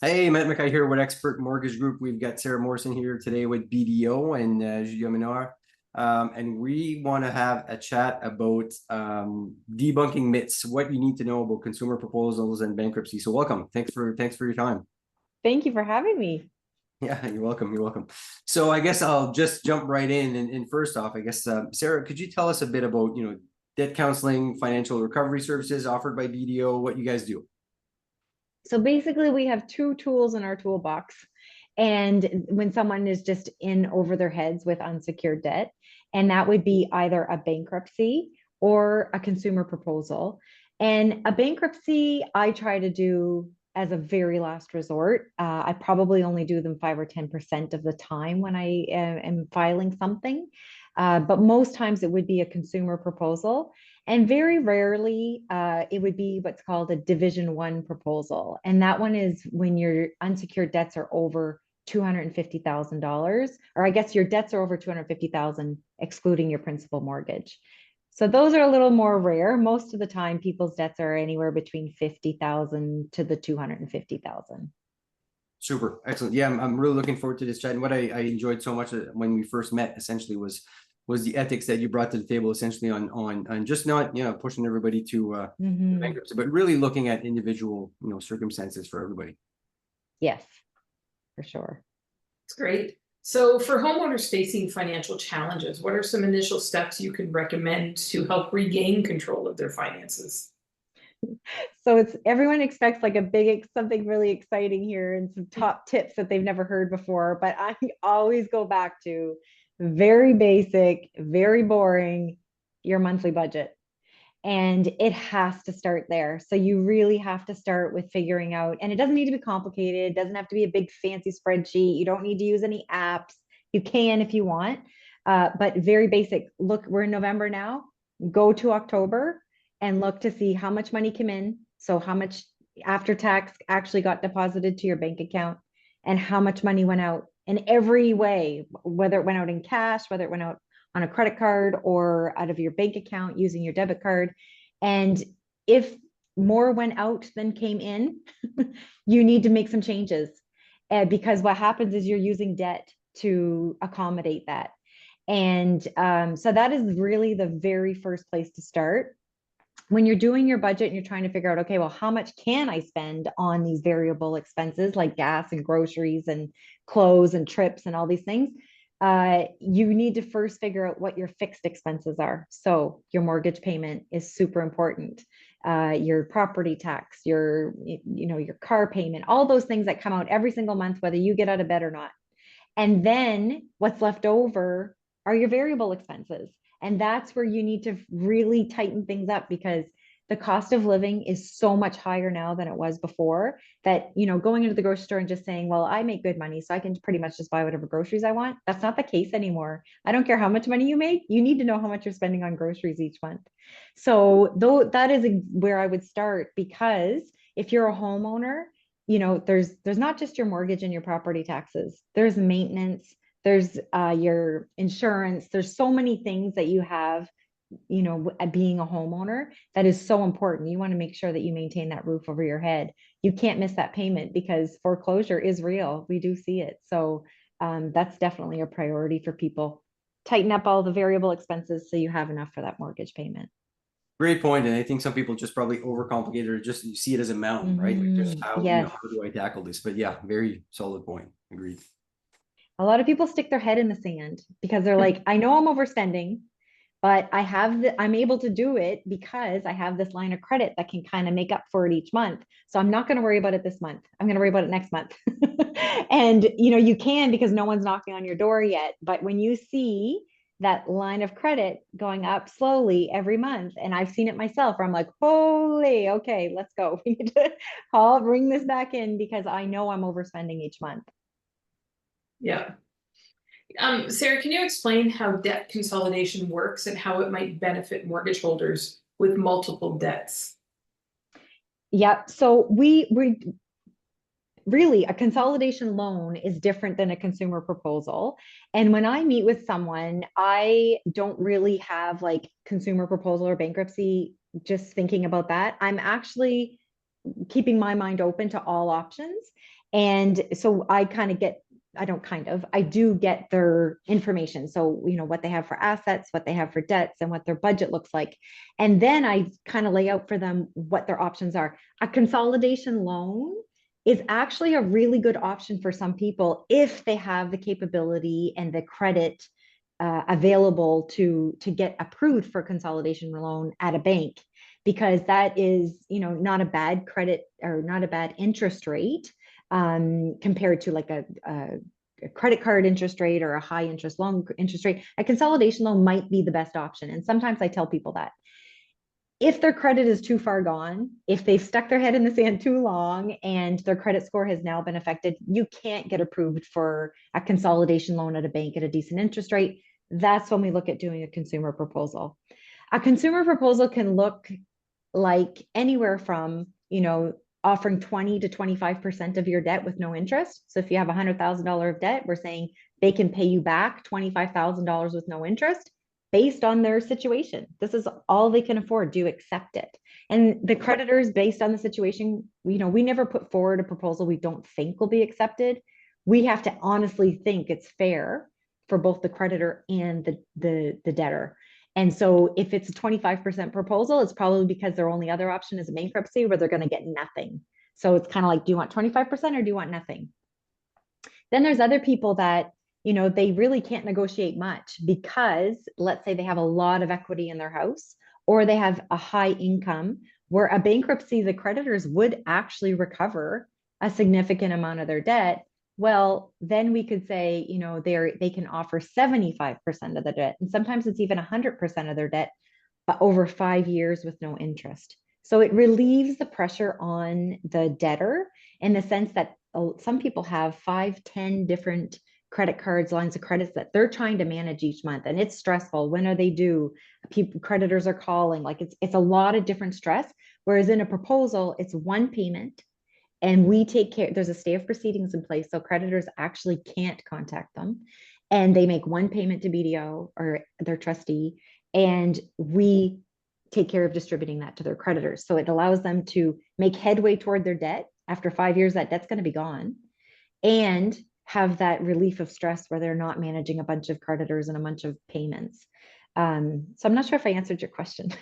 Hey, Matt McKay here with Expert Mortgage Group. We've got Sarah Morrison here today with BDO and Julio Menor. And we want to have a chat about debunking myths, what you need to know about consumer proposals and bankruptcy. So welcome. Thanks for your time. Thank you for having me. Yeah, you're welcome. You're welcome. So I guess I'll just jump right in. And first off, I guess Sarah, could you tell us a bit about debt counseling, financial recovery services offered by BDO, what you guys do? So basically, we have two tools in our toolbox. And when someone is just in over their heads with unsecured debt, and that would be either a bankruptcy or a consumer proposal. And a bankruptcy, I try to do as a very last resort. I probably only do them 5 or 10% of the time when I am filing something. But most times it would be a consumer proposal. And very rarely, it would be what's called a Division One proposal. And that one is when your unsecured debts are over $250,000, or I guess your debts are over 250,000, excluding your principal mortgage. So those are a little more rare. Most of the time, people's debts are anywhere between 50,000 to the 250,000. Super. Excellent. Yeah, I'm really looking forward to this chat. And what I enjoyed so much when we first met essentially was the ethics that you brought to the table essentially on just not, pushing everybody to Hmm. bankruptcy, but really looking at individual, circumstances for everybody. Yes, for sure. That's great. So for homeowners facing financial challenges, what are some initial steps you can recommend to help regain control of their finances? So it's everyone expects like a big something really exciting here and some top tips that they've never heard before, but I always go back to very basic, very boring, your monthly budget. And it has to start there. So you really have to start with figuring out, and it doesn't need to be complicated. It doesn't have to be a big fancy spreadsheet. You don't need to use any apps. You can if you want, but very basic. Look, we're in November now. Go to October and look to see how much money came in. So how much after tax actually got deposited to your bank account and how much money went out in every way, whether it went out in cash, whether it went out on a credit card or out of your bank account using your debit card. And if more went out than came in, you need to make some changes because what happens is you're using debt to accommodate that. And so that is really the very first place to start. When you're doing your budget and you're trying to figure out, okay, well, how much can I spend on these variable expenses like gas and groceries and clothes and trips and all these things? You need to first figure out what your fixed expenses are. So your mortgage payment is super important. Your property tax, your car payment, all those things that come out every single month, whether you get out of bed or not. And then what's left over are your variable expenses. And that's where you need to really tighten things up because the cost of living is so much higher now than it was before that, going into the grocery store and just saying, well, I make good money, so I can pretty much just buy whatever groceries I want. That's not the case anymore. I don't care how much money you make. You need to know how much you're spending on groceries each month. So though that is where I would start because if you're a homeowner, there's not just your mortgage and your property taxes. There's maintenance, there's your insurance. There's so many things that you have, being a homeowner that is so important. You want to make sure that you maintain that roof over your head. You can't miss that payment because foreclosure is real. We do see it. So that's definitely a priority for people. Tighten up all the variable expenses so you have enough for that mortgage payment. Great point. And I think some people just probably overcomplicate it or just you see it as a mountain, right? Like just Yes. how do I tackle this? But yeah, very solid point. Agreed. A lot of people stick their head in the sand because they're like, I know I'm overspending, but I'm able to do it because I have this line of credit that can kind of make up for it each month. So I'm not going to worry about it this month. I'm going to worry about it next month. And you can because no one's knocking on your door yet. But when you see that line of credit going up slowly every month, and I've seen it myself, where I'm like, holy, okay, let's go. We need to I'll bring this back in because I know I'm overspending each month. Yeah. Sarah, can you explain how debt consolidation works and how it might benefit mortgage holders with multiple debts? Yeah. So we really a consolidation loan is different than a consumer proposal. And when I meet with someone, I don't really have like consumer proposal or bankruptcy just thinking about that. I'm actually keeping my mind open to all options. And so I kind of get, I do get their information. So, you know, what they have for assets, what they have for debts, and what their budget looks like. And then I kind of lay out for them what their options are. A consolidation loan is actually a really good option for some people if they have the capability and the credit available to get approved for consolidation loan at a bank, because that is, you know, not a bad credit or not a bad interest rate compared to like a credit card interest rate or a high interest loan interest rate. A consolidation loan might be the best option. And sometimes I tell people that if their credit is too far gone, if they've stuck their head in the sand too long and their credit score has now been affected, you can't get approved for a consolidation loan at a bank at a decent interest rate. That's when we look at doing a consumer proposal. A consumer proposal can look like anywhere from, you know, offering 20 to 25% of your debt with no interest. So if you have $100,000 of debt, we're saying they can pay you back $25,000 with no interest based on their situation. This is all they can afford. Do you accept it? And the creditors, based on the situation, you know, we never put forward a proposal we don't think will be accepted. We have to honestly think it's fair for both the creditor and the debtor. And so if it's a 25% proposal, it's probably because their only other option is a bankruptcy where they're going to get nothing. So it's kind of like, do you want 25% or do you want nothing? Then there's other people that, you know, they really can't negotiate much because let's say they have a lot of equity in their house or they have a high income where a bankruptcy, the creditors would actually recover a significant amount of their debt. Well, then we could say, you know, they can offer 75% of the debt. And sometimes it's even 100% of their debt, but over 5 years with no interest. So it relieves the pressure on the debtor in the sense that some people have 5, 10 different credit cards, lines of credits that they're trying to manage each month. And it's stressful. When are they due? People, creditors are calling. Like it's a lot of different stress. Whereas in a proposal, it's one payment and we take care, there's a stay of proceedings in place. So creditors actually can't contact them. And they make one payment to BDO or their trustee. And we take care of distributing that to their creditors. So it allows them to make headway toward their debt. After 5 years, that debt's going to be gone. And have that relief of stress where they're not managing a bunch of creditors and a bunch of payments. So I'm not sure if I answered your question.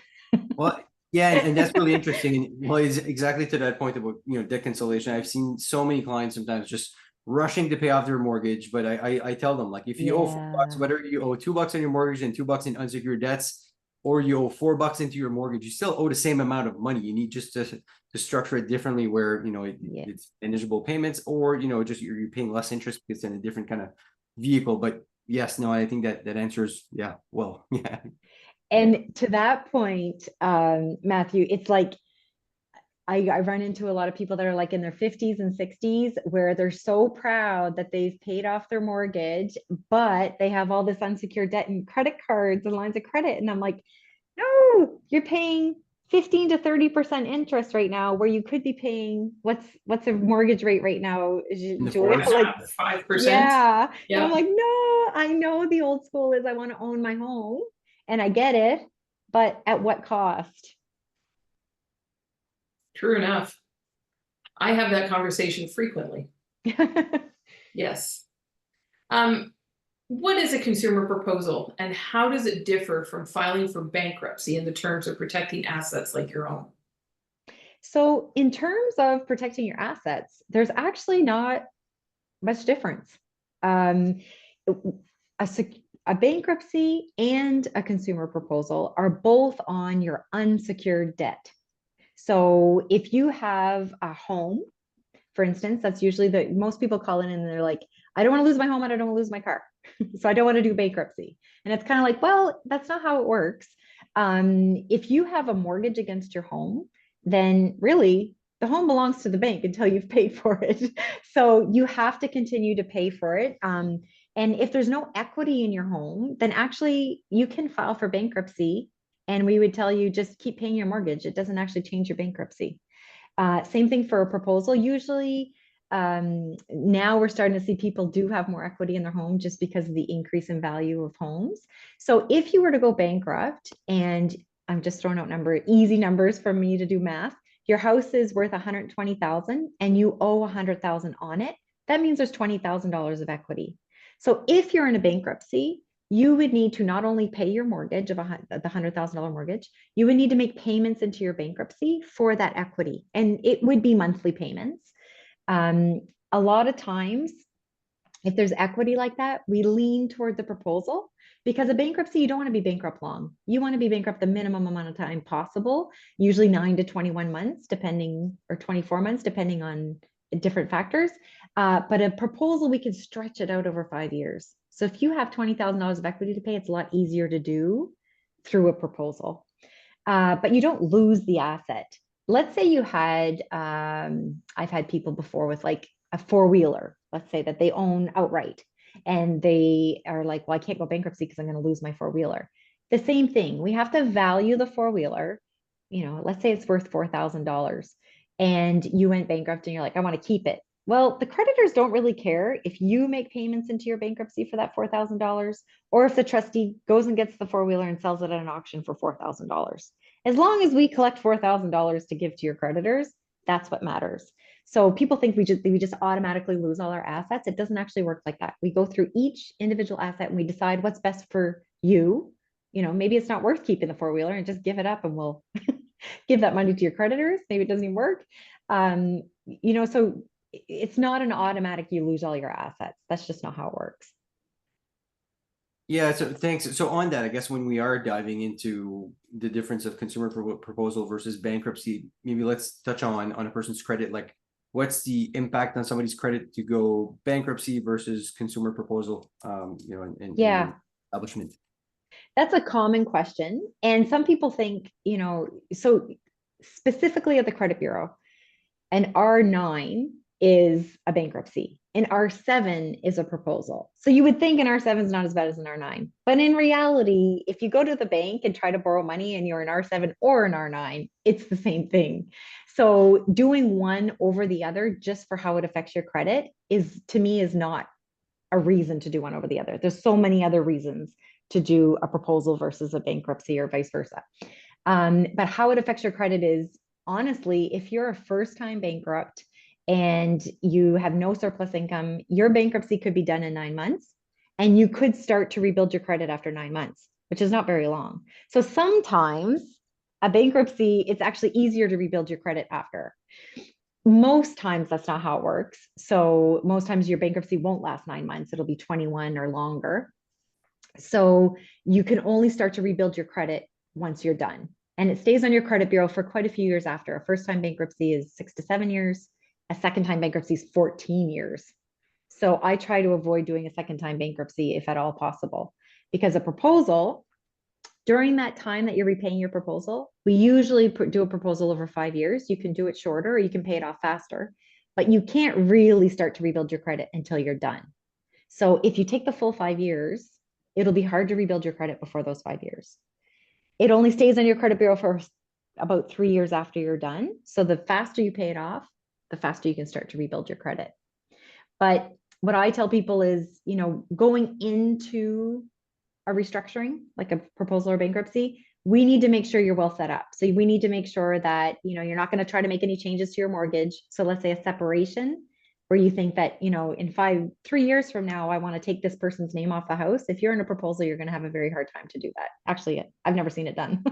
Well, yeah, and that's really interesting. And well, it's exactly to that point about, you know, debt consolidation. I've seen so many clients sometimes just rushing to pay off their mortgage, but I tell them, like, if you owe $4, whether you owe $2 on your mortgage and $2 in unsecured debts, or you owe $4 into your mortgage, you still owe the same amount of money. You need just to structure it differently where, you know, it's manageable payments, or, you know, just you're paying less interest because it's in a different kind of vehicle. But yes, no, I think that answers, yeah, well, yeah. And to that point, Matthew, it's like I run into a lot of people that are like in their 50s and 60s where they're so proud that they've paid off their mortgage, but they have all this unsecured debt and credit cards and lines of credit. And I'm like, no, you're paying 15 to 30% interest right now, where you could be paying what's a mortgage rate right now, Julia? Like 5%. yeah. Yeah. And I'm like, no, I know the old school is I want to own my home and I get it, but at what cost? True enough. I have that conversation frequently. Yes. What is a consumer proposal and how does it differ from filing for bankruptcy in the terms of protecting assets like your own? So in terms of protecting your assets, there's actually not much difference. A bankruptcy and a consumer proposal are both on your unsecured debt. So if you have a home, for instance, that's usually most people call in and they're like, I don't want to lose my home, I don't want to lose my car. So I don't want to do bankruptcy. And it's kind of like, well, that's not how it works. If you have a mortgage against your home, then really the home belongs to the bank until you've paid for it. So you have to continue to pay for it. And if there's no equity in your home, then actually you can file for bankruptcy. And we would tell you just keep paying your mortgage. It doesn't actually change your bankruptcy. Same thing for a proposal. Usually now we're starting to see people do have more equity in their home just because of the increase in value of homes. So if you were to go bankrupt, and I'm just throwing out easy numbers for me to do math, your house is worth 120,000 and you owe 100,000 on it, that means there's $20,000 of equity. So if you're in a bankruptcy, you would need to not only pay your mortgage of the $100,000 mortgage, you would need to make payments into your bankruptcy for that equity. And it would be monthly payments. A lot of times, if there's equity like that, we lean toward the proposal, because a bankruptcy, you don't want to be bankrupt long. You want to be bankrupt the minimum amount of time possible, usually 9 to 21 months, depending, or 24 months, depending on different factors. But a proposal, we can stretch it out over 5 years. So if you have $20,000 of equity to pay, it's a lot easier to do through a proposal. But you don't lose the asset. Let's say you had, I've had people before with like a four-wheeler, let's say that they own outright, and they are like, well, I can't go bankruptcy because I'm going to lose my four-wheeler. The same thing, we have to value the four-wheeler. You know, let's say it's worth $4,000 and you went bankrupt and you're like, I want to keep it. Well, the creditors don't really care if you make payments into your bankruptcy for that $4,000, or if the trustee goes and gets the four-wheeler and sells it at an auction for $4,000. As long as we collect $4,000 to give to your creditors, that's what matters. So people think we just automatically lose all our assets. It doesn't actually work like that. We go through each individual asset and we decide what's best for you. You know, maybe it's not worth keeping the four-wheeler and just give it up and we'll give that money to your creditors. Maybe it doesn't even work. You know, so it's not an automatic, you lose all your assets. That's just not how it works. Yeah, so thanks. So on that, I guess when we are diving into the difference of consumer proposal versus bankruptcy, maybe let's touch on a person's credit. Like, what's the impact on somebody's credit to go bankruptcy versus consumer proposal? You know, and establishment. That's a common question. And some people think, you know, so specifically at the credit bureau, an R9 is a bankruptcy. An R7 is a proposal. So you would think an R7 is not as bad as an R9. But in reality, if you go to the bank and try to borrow money and you're an R7 or an R9, it's the same thing. So doing one over the other just for how it affects your credit is, to me, is not a reason to do one over the other. There's so many other reasons to do a proposal versus a bankruptcy or vice versa. But how it affects your credit is, honestly, if you're a first-time bankrupt and you have no surplus income, your bankruptcy could be done in 9 months, and you could start to rebuild your credit after 9 months, which is not very long. So sometimes a bankruptcy, it's actually easier to rebuild your credit after. Most times that's not how it works. So most times your bankruptcy won't last 9 months. It'll be 21 or longer. So you can only start to rebuild your credit once you're done. And it stays on your credit bureau for quite a few years after. A first-time bankruptcy is 6 to 7 years. A second-time bankruptcy is 14 years. So I try to avoid doing a second-time bankruptcy if at all possible, because a proposal, during that time that you're repaying your proposal, we usually do a proposal over 5 years. You can do it shorter or you can pay it off faster, but you can't really start to rebuild your credit until you're done. So if you take the full 5 years, it'll be hard to rebuild your credit before those 5 years. It only stays on your credit bureau for about 3 years after you're done. So the faster you pay it off, the faster you can start to rebuild your credit. But what I tell people is, you know, going into a restructuring, like a proposal or bankruptcy, we need to make sure you're well set up. So we need to make sure that, you know, you're not going to try to make any changes to your mortgage. So let's say a separation, where you think that, you know, in 3 years from now, I want to take this person's name off the house. If you're in a proposal, you're going to have a very hard time to do that. Actually, I've never seen it done.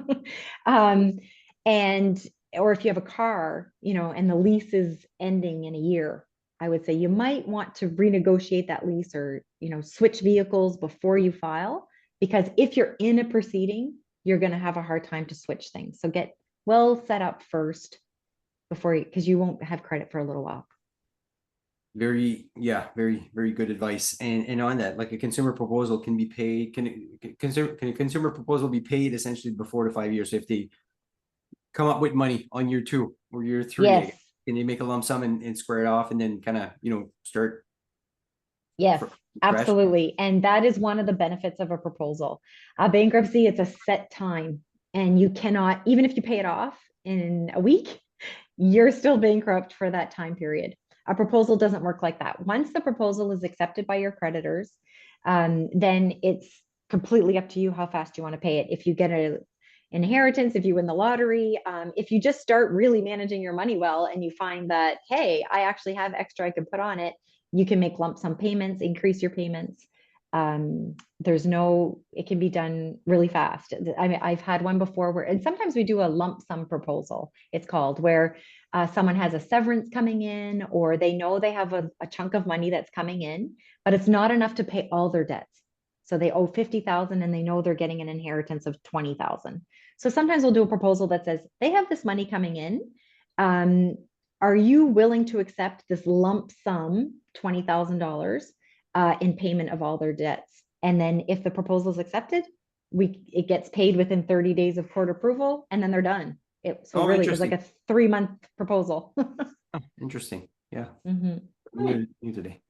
Or if you have a car, you know, and the lease is ending in a year, I would say you might want to renegotiate that lease, or, you know, switch vehicles before you file, because if you're in a proceeding, you're going to have a hard time to switch things. So get well set up first before because you won't have credit for a little while. Very good advice. And on that, like, a consumer proposal can be paid. Can a consumer proposal be paid essentially before the 5 years? So if they come up with money on year 2 or year 3, yes, can they make a lump sum and square it off and then kind of, you know, start? Yes, absolutely. And that is one of the benefits of a proposal. A bankruptcy, it's a set time, and you cannot, even if you pay it off in a week, you're still bankrupt for that time period. A proposal doesn't work like that. Once the proposal is accepted by your creditors, then it's completely up to you how fast you want to pay it. If you get inheritance, if you win the lottery, if you just start really managing your money well and you find that, hey, I actually have extra I can put on it, you can make lump sum payments, increase your payments. It can be done really fast. I mean, I've had one before where, and sometimes we do a lump sum proposal, it's called, where someone has a severance coming in, or they know they have a chunk of money that's coming in, but it's not enough to pay all their debts. So they owe 50,000 and they know they're getting an inheritance of 20,000. So sometimes we'll do a proposal that says, they have this money coming in. Are you willing to accept this lump sum, $20,000 in payment of all their debts? And then if the proposal is accepted, it gets paid within 30 days of court approval, and then they're done. So Oh, really, it was like a 3-month proposal. Oh, interesting. Yeah. Mhm. New today.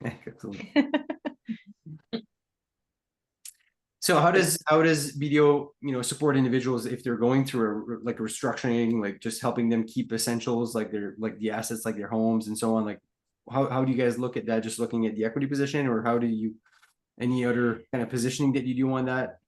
So how does BDO, support individuals if they're going through a restructuring, like just helping them keep essentials like the assets, like their homes and so on? Like how do you guys look at that? Just looking at the equity position, or how do you, any other kind of positioning that you do on that?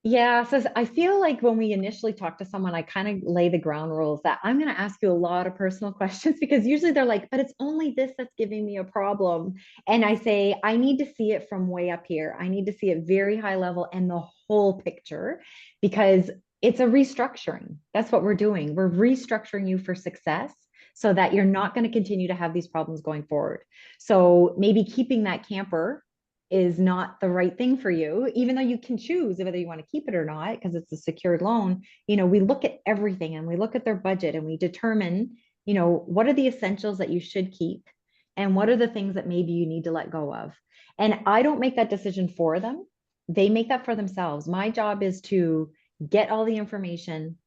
Yeah, so I feel like when we initially talk to someone, I kind of lay the ground rules that I'm going to ask you a lot of personal questions, because usually they're like, but it's only this that's giving me a problem. And I say, I need to see it from way up here. I need to see it very high level and the whole picture, because it's a restructuring. That's what we're doing. We're restructuring you for success so that you're not going to continue to have these problems going forward. So maybe keeping that camper is not the right thing for you, even though you can choose whether you want to keep it or not, because it's a secured loan. We look at everything and we look at their budget and we determine, what are the essentials that you should keep and what are the things that maybe you need to let go of. And I don't make that decision for them. They make that for themselves. My job is to get all the information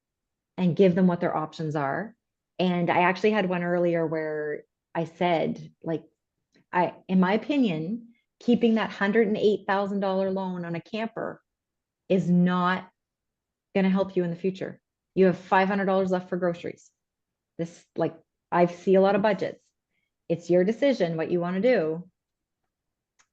and give them what their options are. And I actually had one earlier where I said, like, in my opinion, keeping that $108,000 loan on a camper is not going to help you in the future. You have $500 left for groceries. I see a lot of budgets. It's your decision what you want to do.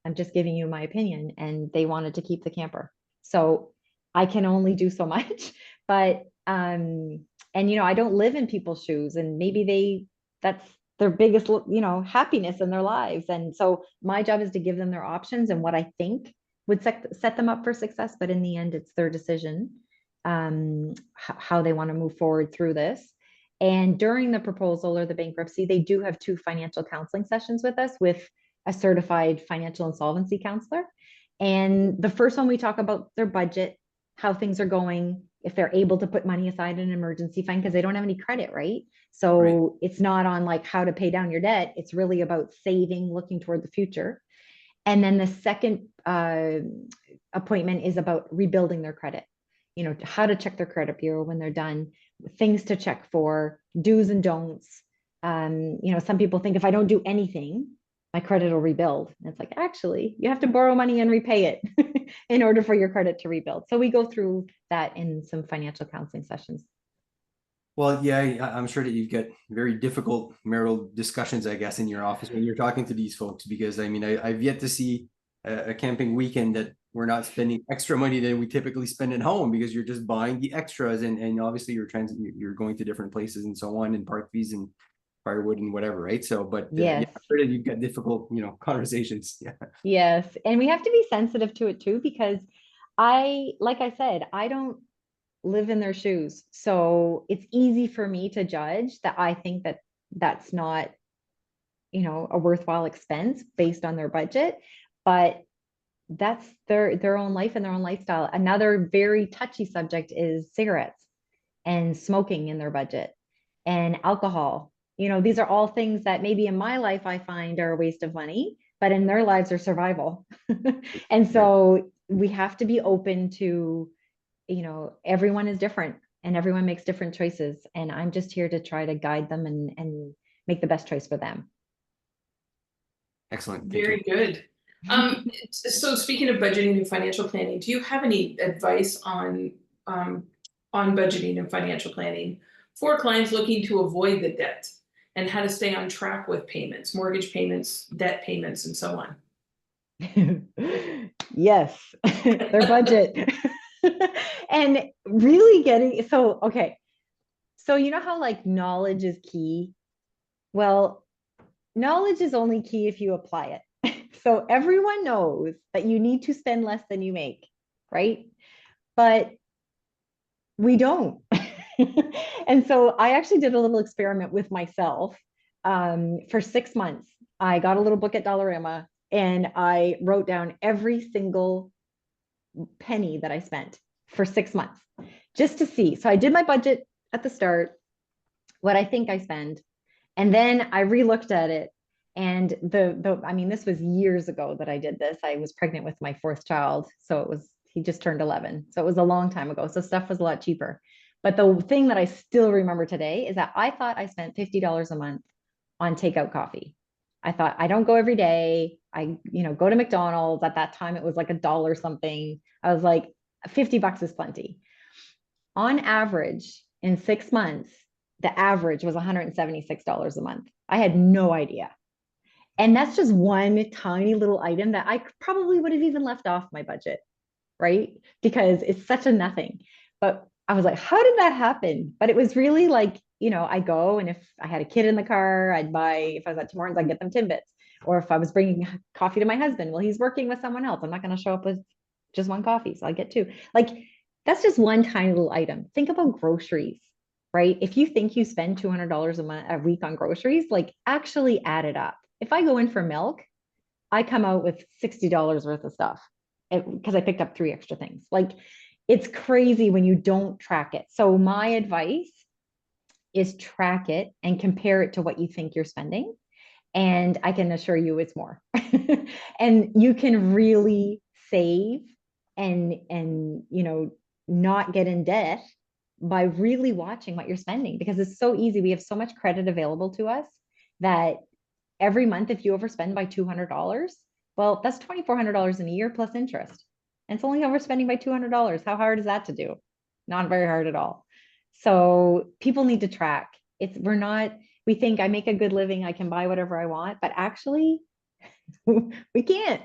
I'm just giving you my opinion, and they wanted to keep the camper. So I can only do so much, but, and, I don't live in people's shoes, and maybe that's their biggest, happiness in their lives. And so my job is to give them their options and what I think would set them up for success. But in the end, it's their decision, how they want to move forward through this. And during the proposal or the bankruptcy, they do have 2 financial counseling sessions with us with a certified financial insolvency counselor. And the first one, we talk about their budget, how things are going, if they're able to put money aside in an emergency fund, because they don't have any credit, right? So right. It's not on like how to pay down your debt. It's really about saving, looking toward the future. And then the second appointment is about rebuilding their credit, how to check their credit bureau when they're done, things to check for, do's and don'ts. Some people think if I don't do anything, my credit will rebuild. And it's like, actually, you have to borrow money and repay it in order for your credit to rebuild. So we go through that in some financial counseling sessions. Well, yeah, I'm sure that you've got very difficult marital discussions, I guess, in your office when you're talking to these folks, because I mean, I've yet to see a camping weekend that we're not spending extra money than we typically spend at home, because you're just buying the extras, and obviously you're going to different places and so on, and park fees and firewood and whatever, right? So, but yes. Yeah, I'm sure that you've got difficult, conversations. Yeah. Yes, and we have to be sensitive to it too, because like I said, I don't live in their shoes. So it's easy for me to judge that I think that that's not, a worthwhile expense based on their budget, but that's their own life and their own lifestyle. Another very touchy subject is cigarettes and smoking in their budget and alcohol. These are all things that maybe in my life I find are a waste of money, but in their lives are survival. And so we have to be open to, everyone is different and everyone makes different choices. And I'm just here to try to guide them and make the best choice for them. Excellent. Very good. So speaking of budgeting and financial planning, do you have any advice on budgeting and financial planning for clients looking to avoid the debt, and how to stay on track with payments, mortgage payments, debt payments, and so on? Yes, their budget. And really getting, so, okay. So you know how like knowledge is key? Well, knowledge is only key if you apply it. So everyone knows that you need to spend less than you make, right? But we don't. And so I actually did a little experiment with myself for 6 months. I got a little book at Dollarama and I wrote down every single penny that I spent for 6 months just to see. So I did my budget at the start, what I think I spend, and then I re-looked at it. And I mean, this was years ago that I did this. I was pregnant with my fourth child. So he just turned 11. So it was a long time ago. So stuff was a lot cheaper. But the thing that I still remember today is that I thought I spent $50 a month on takeout coffee. I thought I don't go every day. I, go to McDonald's. At that time, it was like $1 something. I was like, $50 is plenty. On average, in 6 months, the average was $176 a month. I had no idea. And that's just one tiny little item that I probably would have even left off my budget, right? Because it's such a nothing. But I was like, how did that happen? But it was really like, I go, and if I had a kid in the car, I'd buy, if I was at Tim Hortons, I'd get them Timbits. Or if I was bringing coffee to my husband, well, he's working with someone else. I'm not going to show up with just one coffee. So I get two. Like, that's just one tiny little item. Think about groceries, right? If you think you spend $200 a week on groceries, like actually add it up. If I go in for milk, I come out with $60 worth of stuff because I picked up 3 extra things. Like, it's crazy when you don't track it. So my advice is track it and compare it to what you think you're spending. And I can assure you it's more. And you can really save and not get in debt by really watching what you're spending, because it's so easy. We have so much credit available to us that every month, if you overspend by $200, well, that's $2,400 in a year plus interest. And it's only overspending by $200. How hard is that to do? Not very hard at all. So people need to track. We think I make a good living, I can buy whatever I want, but actually we can't.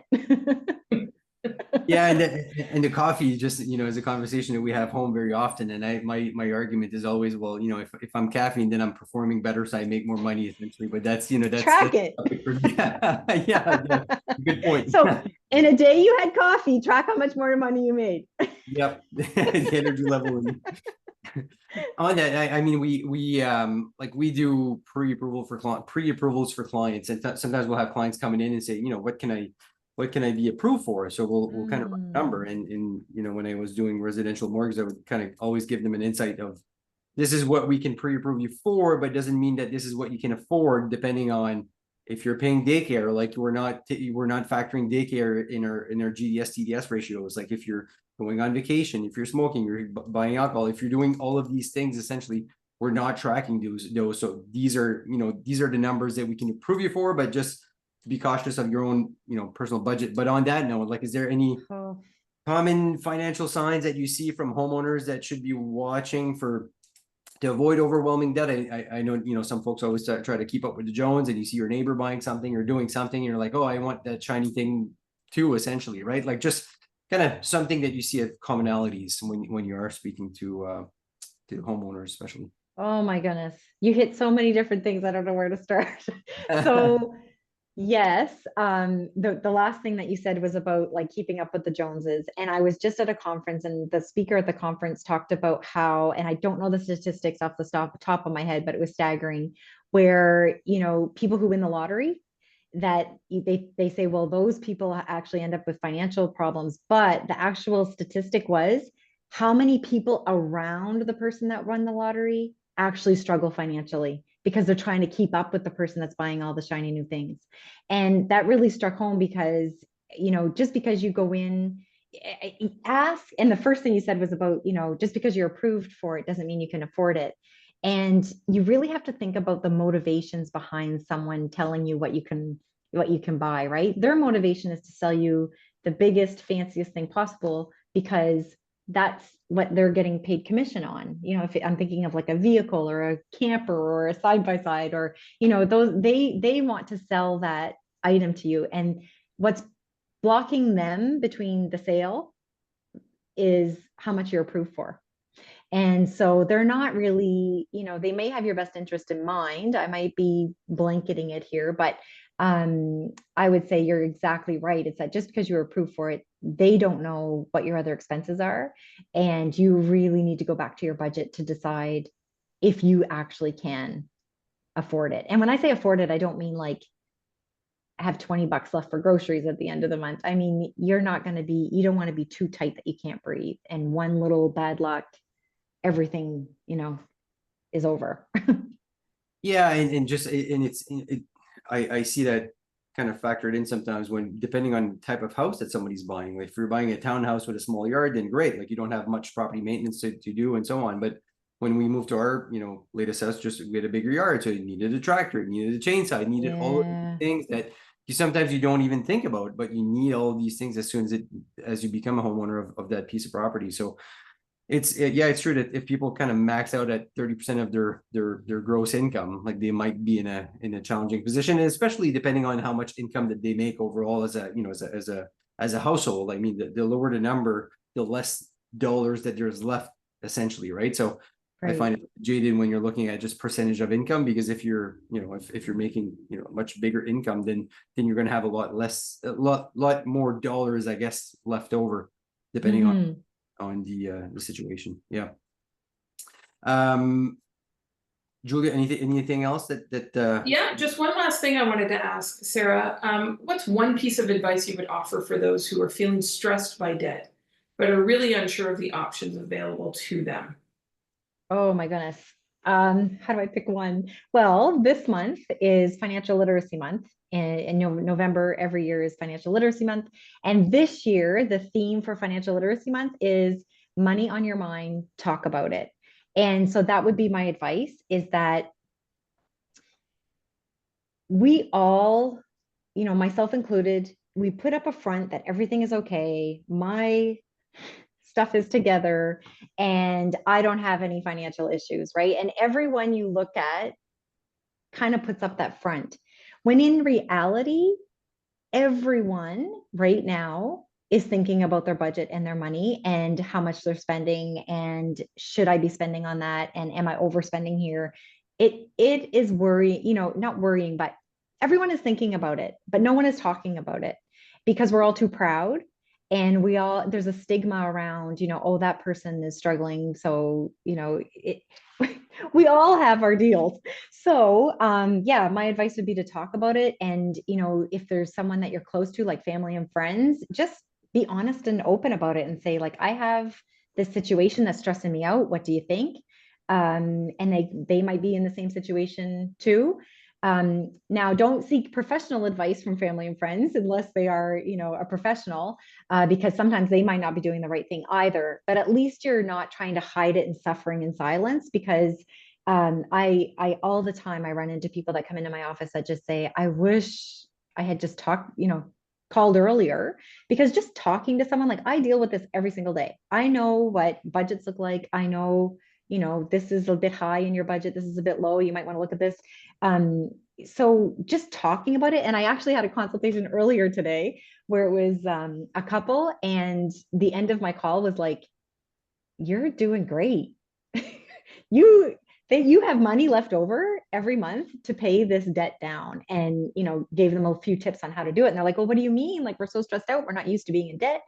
Yeah, and the coffee just, is a conversation that we have home very often. And my argument is always, well, if I'm caffeine, then I'm performing better, so I make more money essentially. But that's Track it. Yeah, good point. So in a day you had coffee, track how much more money you made. Yep. The energy level. On that, I mean, we do pre-approvals for clients, and sometimes we'll have clients coming in and say, what can I be approved for? So we'll kind of run a number. And when I was doing residential mortgages, I would kind of always give them an insight of, this is what we can pre-approve you for, but doesn't mean that this is what you can afford, depending on if you're paying daycare. Like, we're not factoring daycare in our GDS TDS ratios. Like, if you're going on vacation, if you're smoking, you're buying alcohol, if you're doing all of these things, essentially we're not tracking those. So these are the numbers that we can approve you for, but just be cautious of your own personal budget. But on that note, like, is there any common financial signs that you see from homeowners that should be watching to avoid overwhelming debt? I know, some folks always try to keep up with the Jones, and you see your neighbor buying something or doing something, and you're like, oh, I want that shiny thing too, essentially, right? Like, just kind of something that you see as commonalities when you are speaking to homeowners, especially. Oh my goodness. You hit so many different things. I don't know where to start. So yes, the last thing that you said was about like keeping up with the Joneses. And I was just at a conference, and the speaker at the conference talked about how, and I don't know the statistics off the top of my head, but it was staggering, where, people who win the lottery, that they say, well, those people actually end up with financial problems. But the actual statistic was how many people around the person that won the lottery actually struggle financially, because they're trying to keep up with the person that's buying all the shiny new things. And that really struck home, because, just because you go in, ask, and the first thing you said was about, just because you're approved for it doesn't mean you can afford it. And you really have to think about the motivations behind someone telling you what you can buy, right? Their motivation is to sell you the biggest, fanciest thing possible, because that's what they're getting paid commission on. If I'm thinking of like a vehicle or a camper or a side by side, or, those, they want to sell that item to you. And what's blocking them between the sale is how much you're approved for. And so they're not really, they may have your best interest in mind. I might be blanketing it here, but I would say you're exactly right. It's that just because you're approved for it, they don't know what your other expenses are. And you really need to go back to your budget to decide if you actually can afford it. And when I say afford it, I don't mean like have 20 bucks left for groceries at the end of the month. I mean, you don't want to be too tight that you can't breathe. And one little bad luck, everything, is over. Yeah, and just and I see that kind of factored in sometimes when depending on type of house that somebody's buying. Like if you're buying a townhouse with a small yard, then great, like you don't have much property maintenance to do and so on. But when we moved to our latest house, just we had a bigger yard, so it needed a tractor, it needed a chainsaw, it needed all of the things that you don't even think about, but you need all of these things as soon as you become a homeowner of that piece of property. So it's true that if people kind of max out at 30% of their gross income, like they might be in a challenging position, and especially depending on how much income that they make overall as a household. I mean, the lower the number, the less dollars that there's left, essentially, right? So I find it jaded when you're looking at just percentage of income, because if you're if you're making much bigger income, then you're going to have a lot more dollars, I guess, left over, depending on the situation. Yeah. Julia, anything else that Yeah, just one last thing I wanted to ask, Sarah. What's one piece of advice you would offer for those who are feeling stressed by debt, but are really unsure of the options available to them? Oh my goodness. How do I pick one? Well, this month is Financial Literacy Month. In November every year is Financial Literacy Month. And this year, the theme for Financial Literacy Month is money on your mind, talk about it. And so that would be my advice, is that we all, myself included, we put up a front that everything is okay. My stuff is together and I don't have any financial issues, right? And everyone you look at kind of puts up that front. When in reality, everyone right now is thinking about their budget and their money and how much they're spending, and should I be spending on that, and am I overspending here? It is worrying, not worrying, but everyone is thinking about it, but no one is talking about it because we're all too proud. And there's a stigma around, oh, that person is struggling. So, we all have our deals. So, yeah, my advice would be to talk about it. And, if there's someone that you're close to, like family and friends, just be honest and open about it and say, like, I have this situation that's stressing me out. What do you think? And they might be in the same situation too. Now, don't seek professional advice from family and friends unless they are, a professional, because sometimes they might not be doing the right thing either. But at least you're not trying to hide it and suffering in silence, because I all the time I run into people that come into my office that just say, I wish I had just called earlier, because just talking to someone, like, I deal with this every single day. I know what budgets look like. I know, this is a bit high in your budget. This is a bit low. You might want to look at this. So just talking about it. And I actually had a consultation earlier today where it was a couple, and the end of my call was like, you're doing great. You have money left over every month to pay this debt down, and gave them a few tips on how to do it. And they're like, well, what do you mean? Like, we're so stressed out, we're not used to being in debt.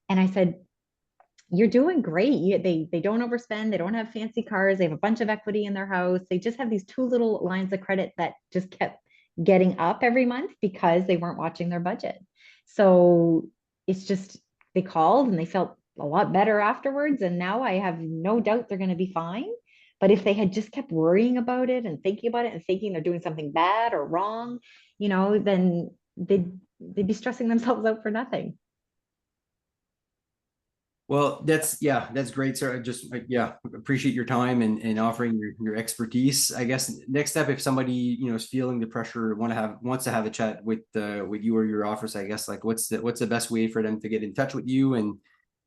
And I said, you're doing great. They don't overspend, they don't have fancy cars, they have a bunch of equity in their house, they just have these 2 little lines of credit that just kept getting up every month because they weren't watching their budget. So it's just, they called and they felt a lot better afterwards, and now I have no doubt they're going to be fine. But if they had just kept worrying about it and thinking about it and thinking they're doing something bad or wrong, then they'd be stressing themselves out for nothing. Well, that's great, sir. I just appreciate your time and offering your expertise. I guess next step, if somebody is feeling the pressure, wants to have a chat with you or your office, I guess, like what's the best way for them to get in touch with you, and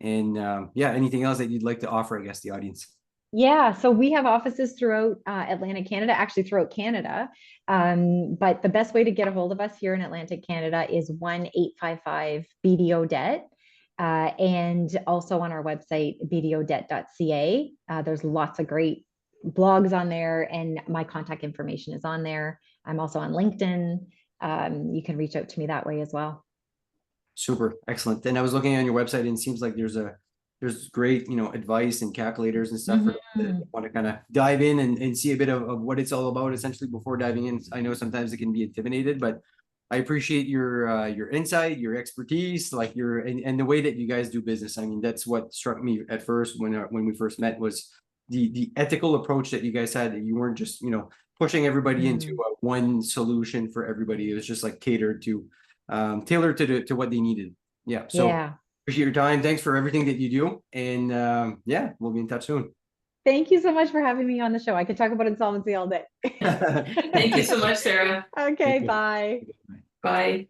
anything else that you'd like to offer, I guess, the audience. Yeah, so we have offices throughout Atlantic Canada, actually throughout Canada. But the best way to get a hold of us here in Atlantic Canada is 1-855-BDO-DEBT. And also on our website, bdodebt.ca. There's lots of great blogs on there, and my contact information is on there. I'm also on LinkedIn. You can reach out to me that way as well. Super, excellent. And I was looking on your website, and it seems like there's great, advice and calculators and stuff for those that want to kind of dive in and see a bit of what it's all about essentially before diving in. I know sometimes it can be intimidated, but I appreciate your insight, your expertise, like and the way that you guys do business. I mean, that's what struck me at first when we first met, was the ethical approach that you guys had. That you weren't just, pushing everybody into one solution for everybody. It was just like tailored to what they needed. Yeah. So Yeah. appreciate your time. Thanks for everything that you do. And we'll be in touch soon. Thank you so much for having me on the show. I could talk about insolvency all day. Thank you so much, Sarah. Okay, bye. Bye.